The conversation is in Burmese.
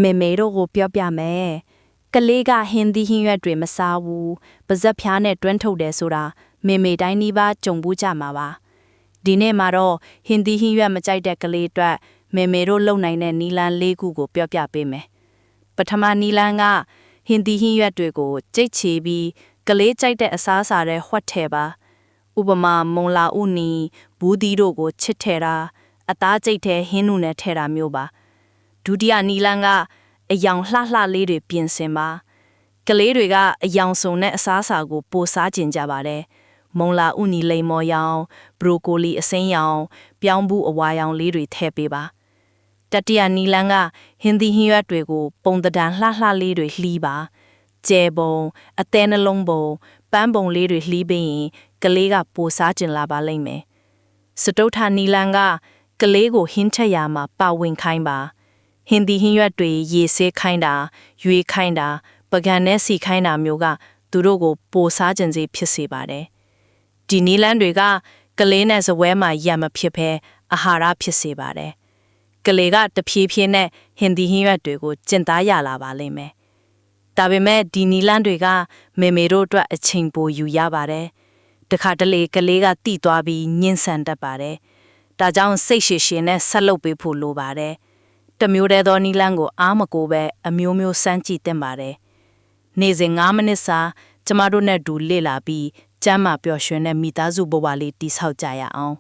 မေမေတို့ကိုပြောပြမယ်ကလေးကဟင်းသီးဟင်းရွက်တွေမစားဘူးပါဇက်ဖျားနဲ့တွန်းထုတ်တယ်ဆိုတာမေမေတိုင်းနီးပါးကြုံဘူးကြမှာပါဒီနေ့မှာတော့ဟင်းသီးဟင်းရွက်မကြိုက်တဲ့ကလေးအတွက်မေမေတို့လုံနိုင်တဲ့နီလန်း၄ခုကိုပြောပြပေးမယ်ပထမနီလန်းကဟင်းသီးဟင်းရွက်တွေကိုကြိတ်ချီပြီးကလေးကြိုက်တဲ့အစားအစာတွေဟွက်ထဲပါဥပမာမုံလာဥနီဘူးသီးတို့ကိုချစ်ထဲတာအသားကြိတ်ထဲဟင်းနုနဲ့ထဲတာမျိုးပါဒုတိယနီလန်းကအယောင်လှလှလေးတွေပြင်ဆင်ပါကလေးတွေကအယောင်စုံနဲ့အစားအစာကိုပိုစားကျင်ကြပါတယ်မုံလာဥနီလိမ်မော်ရောင်ဘရိုကိုလီအစိမ်းရောင်ပြောင်းဘူးအဝါရောင်လေးတွေထည့်ပေးပါတတိယနီလန်းကဟင်းသီးဟင်းရွက်တွေကိုပုံတံလှလှလေးတွေလှီးပါကျဲပုံအသေးနှလုံးပုံပန်းပုံလေးတွေလှီးပေးရင်ကလေးကပိုစားကျင်လာပါလိမ့်မယ်စတုထနီလန်းကကလေးကိုဟင်းချက်ရမှာပါဝင်ခိုင်းပါဟင်းသီးဟင်းရွက်တွေရေဆေးခိုင်းတာရွေးခိုင်းတာပကံနဲ့စီခိုင်းတာမျိုးကသူတို့ကိုပိုစားကျင်စေဖြစ်စေပါတယ်ဒီနီလန်းတွေကကလေးနဲ့ဇပွဲမှာရံမဖြစ်ဘဲအာဟာရဖြစ်စေပါတယ်ကလေးကတဖြည်းဖြည်းနဲ့ဟင်းသီးဟင်းရွက်တွေကိုကျင့်သားရလာပါလိမ့်မယ်ဒါပေမဲ့ဒီနီလန်းတွေကမေမေတို့အတွက်အချိန်ပိုယူရပါတယ်တခါတလေကလေးကတိသွားပြီးညှင်းဆန်တတ်ပါတယ်ဒါကြောင့်စိတ်ရှည်ရှည်နဲ့ဆက်လုပ်ပေးဖို့လိုပါတယ်တမျိုးတည်းသောနီလန်းကိုအားမကိုပဲအမျိုးမျိုးစမ်းကြည့်သင့်ပါတယ်နေ့စဉ်9မိနစ်စာကျမတို့နဲ့တူလေ့လာပြီးကျမ်းမာပျော်ရွှင်တဲ့မိသားစုဘဝလေးတည်ဆောက်ကြရအောင်